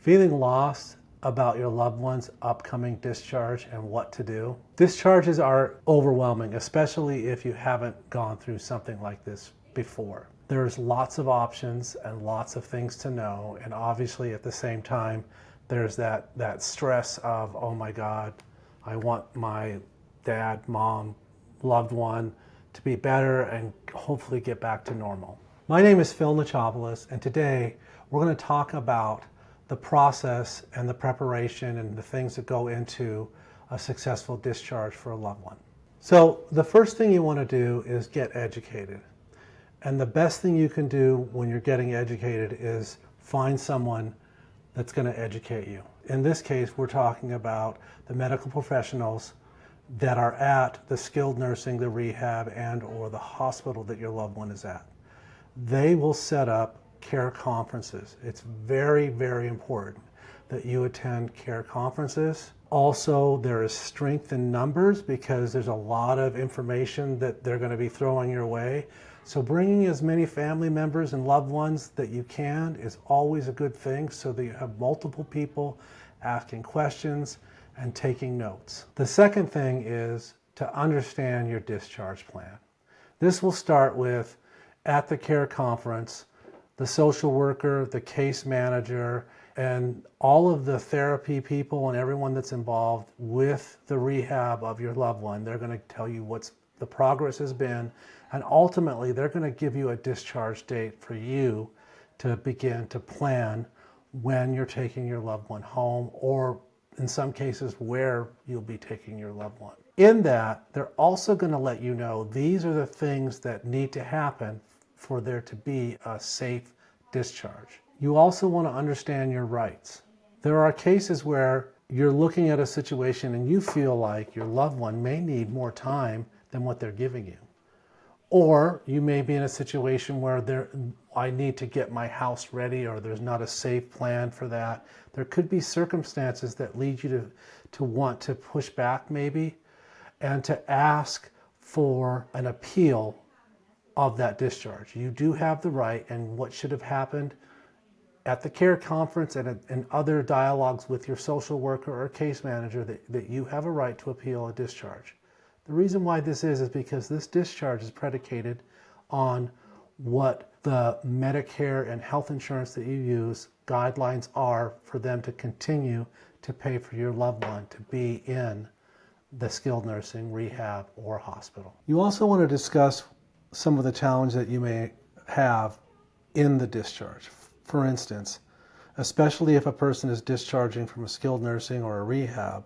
Feeling lost about your loved one's upcoming discharge and what to do? Discharges are overwhelming, especially if you haven't gone through something like this before. There's lots of options and lots of things to know, and obviously at the same time, there's that stress of, oh my God, I want my dad, mom, loved one to be better and hopefully get back to normal. My name is Phil Natsiopoulos, and today we're going to talk about the process and the preparation and the things that go into a successful discharge for a loved one. So the first thing you want to do is get educated. And the best thing you can do when you're getting educated is find someone that's going to educate you. In this case, we're talking about the medical professionals that are at the skilled nursing, the rehab, and or the hospital that your loved one is at. They will set up care conferences. It's very, very important that you attend care conferences. Also, there is strength in numbers because there's a lot of information that they're going to be throwing your way. So bringing as many family members and loved ones that you can is always a good thing, so that you have multiple people asking questions and taking notes. The second thing is to understand your discharge plan. This will start with, at the care conference, the social worker, the case manager, and all of the therapy people and everyone that's involved with the rehab of your loved one. They're going to tell you what the progress has been, and ultimately they're going to give you a discharge date for you to begin to plan when you're taking your loved one home, or in some cases where you'll be taking your loved one. In that, they're also going to let you know these are the things that need to happen for there to be a safe discharge. You also want to understand your rights. There are cases where you're looking at a situation and you feel like your loved one may need more time than what they're giving you. Or you may be in a situation where I need to get my house ready, or there's not a safe plan for that. There could be circumstances that lead you to want to push back maybe, and to ask for an appeal of that discharge. You do have the right, and what should have happened at the care conference and other dialogues with your social worker or case manager, that you have a right to appeal a discharge. The reason why this is because this discharge is predicated on what the Medicare and health insurance that you use guidelines are for them to continue to pay for your loved one to be in the skilled nursing, rehab, or hospital. You also want to discuss some of the challenges that you may have in the discharge. For instance, especially if a person is discharging from a skilled nursing or a rehab,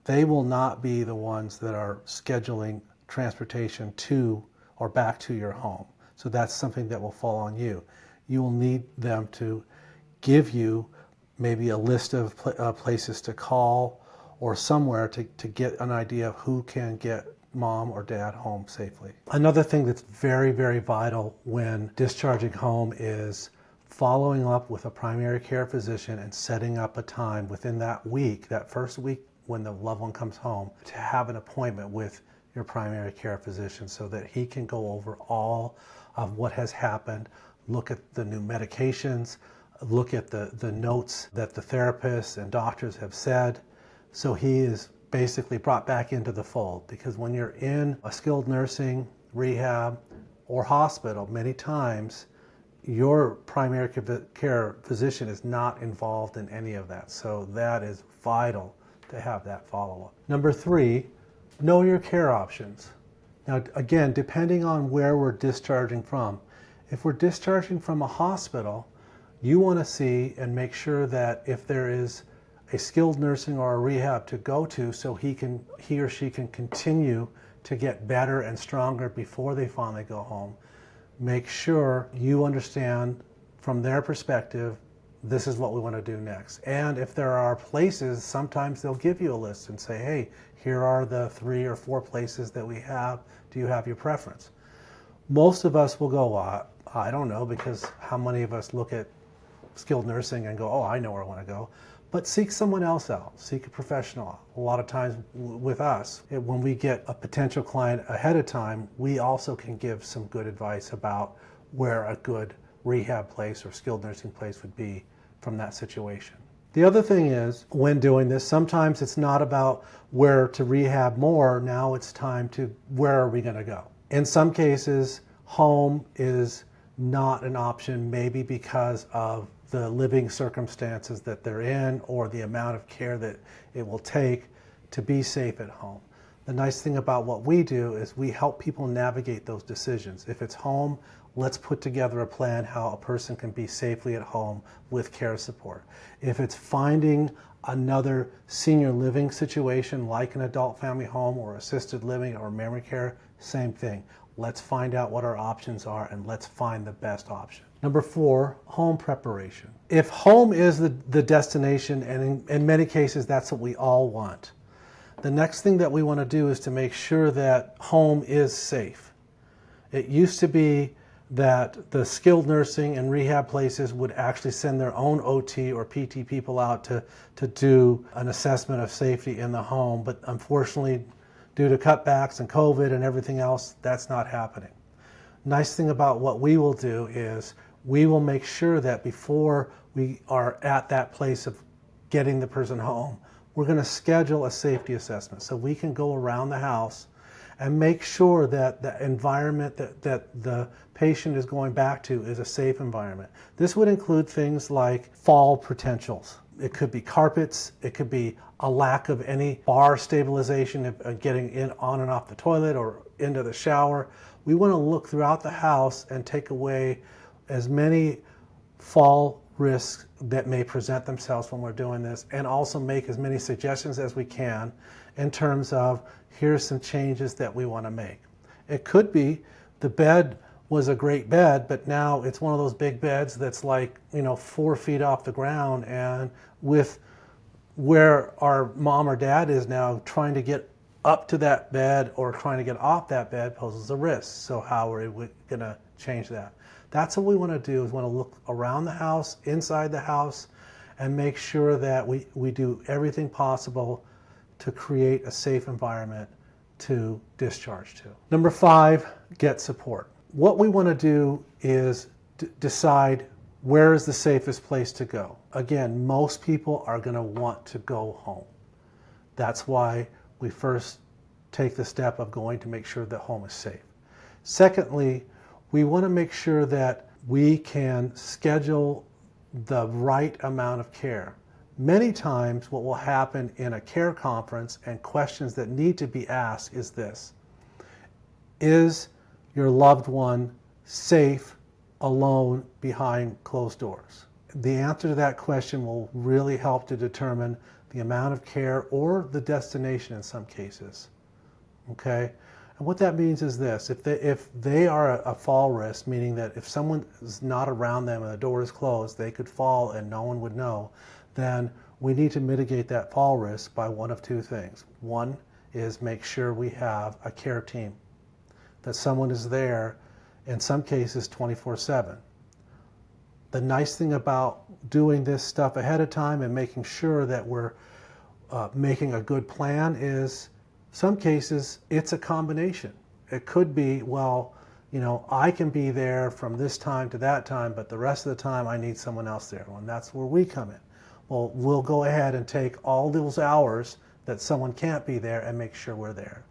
they will not be the ones that are scheduling transportation to or back to your home. So that's something that will fall on you. You will need them to give you maybe a list of places to call, or somewhere to get an idea of who can get mom or dad home safely. Another thing that's very, very vital when discharging home is following up with a primary care physician and setting up a time within that week, that first week when the loved one comes home, to have an appointment with your primary care physician so that he can go over all of what has happened, look at the new medications, look at the notes that the therapists and doctors have said. So he is basically brought back into the fold, because when you're in a skilled nursing, rehab, or hospital, many times your primary care physician is not involved in any of that. So that is vital to have that follow-up. Number 3, know your care options. Now, again, depending on where we're discharging from, if we're discharging from a hospital, you want to see and make sure that if there is a skilled nursing or a rehab to go to, so he or she can continue to get better and stronger before they finally go home, make sure you understand from their perspective, this is what we want to do next. And if there are places, sometimes they'll give you a list and say, hey, here are the 3 or 4 places that we have. Do you have your preference? Most of us will go, I don't know, because how many of us look at skilled nursing and go, oh, I know where I want to go. But seek someone else out, seek a professional out. A lot of times with us, when we get a potential client ahead of time, we also can give some good advice about where a good rehab place or skilled nursing place would be from that situation. The other thing is, when doing this, sometimes it's not about where to rehab more. Now it's time to where are we going to go? In some cases, home is not an option, maybe because of the living circumstances that they're in or the amount of care that it will take to be safe at home. The nice thing about what we do is we help people navigate those decisions. If it's home, let's put together a plan how a person can be safely at home with care support. If it's finding another senior living situation like an adult family home or assisted living or memory care, same thing. Let's find out what our options are and let's find the best option. Number 4, home preparation. If home is the destination, and in many cases that's what we all want, the next thing that we want to do is to make sure that home is safe. It used to be that the skilled nursing and rehab places would actually send their own OT or PT people out to do an assessment of safety in the home, but unfortunately, due to cutbacks and COVID and everything else, that's not happening. Nice thing about what we will do is we will make sure that before we are at that place of getting the person home, we're going to schedule a safety assessment so we can go around the house and make sure that the environment that the patient is going back to is a safe environment. This would include things like fall potentials. It could be carpets, it could be a lack of any bar stabilization of getting in on and off the toilet or into the shower. We want to look throughout the house and take away as many fall risks that may present themselves when we're doing this, and also make as many suggestions as we can in terms of here's some changes that we want to make. It could be the bed was a great bed, but now it's one of those big beds that's like, 4 feet off the ground, and with where our mom or dad is now, trying to get up to that bed or trying to get off that bed poses a risk. So how are we going to change that? That's what we want to do, is want to look around the house, inside the house, and make sure that we do everything possible to create a safe environment to discharge to. Number 5, get support. What we want to do is decide where is the safest place to go. Again, most people are going to want to go home. That's why we first take the step of going to make sure that home is safe. Secondly, we want to make sure that we can schedule the right amount of care. Many times what will happen in a care conference and questions that need to be asked is this: is your loved one safe alone behind closed doors? The answer to that question will really help to determine the amount of care or the destination in some cases. Okay? And what that means is this: if they are a fall risk, meaning that if someone is not around them and the door is closed, they could fall and no one would know, then we need to mitigate that fall risk by one of 2 things. One is make sure we have a care team, that someone is there, in some cases 24/7. The nice thing about doing this stuff ahead of time and making sure that we're making a good plan is, some cases it's a combination. It could be, I can be there from this time to that time, but the rest of the time I need someone else there. And that's where we come in. Well, we'll go ahead and take all those hours that someone can't be there and make sure we're there.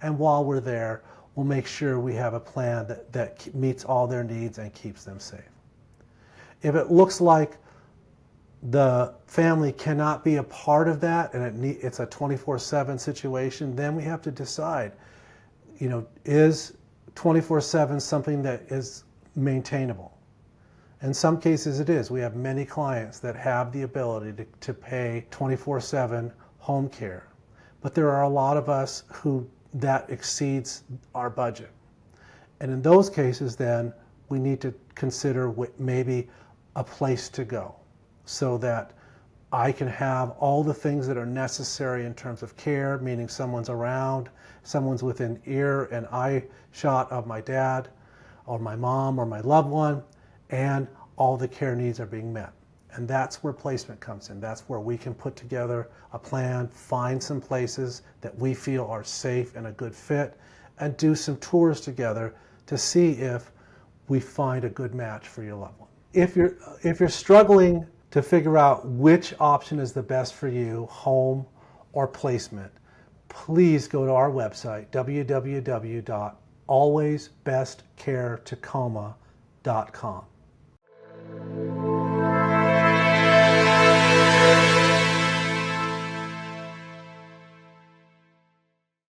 And while we're there, we'll make sure we have a plan that meets all their needs and keeps them safe. If it looks like the family cannot be a part of that and it's a 24/7 situation, then we have to decide, is 24/7 something that is maintainable? In some cases it is. We have many clients that have the ability to pay 24/7 home care, but there are a lot of us who that exceeds our budget. And in those cases, then we need to consider maybe a place to go so that I can have all the things that are necessary in terms of care, meaning someone's around, someone's within ear and eye shot of my dad or my mom or my loved one, and all the care needs are being met. And that's where placement comes in. That's where we can put together a plan, find some places that we feel are safe and a good fit, and do some tours together to see if we find a good match for your loved one. If you're struggling to figure out which option is the best for you, home or placement, please go to our website, www.alwaysbestcaretacoma.com.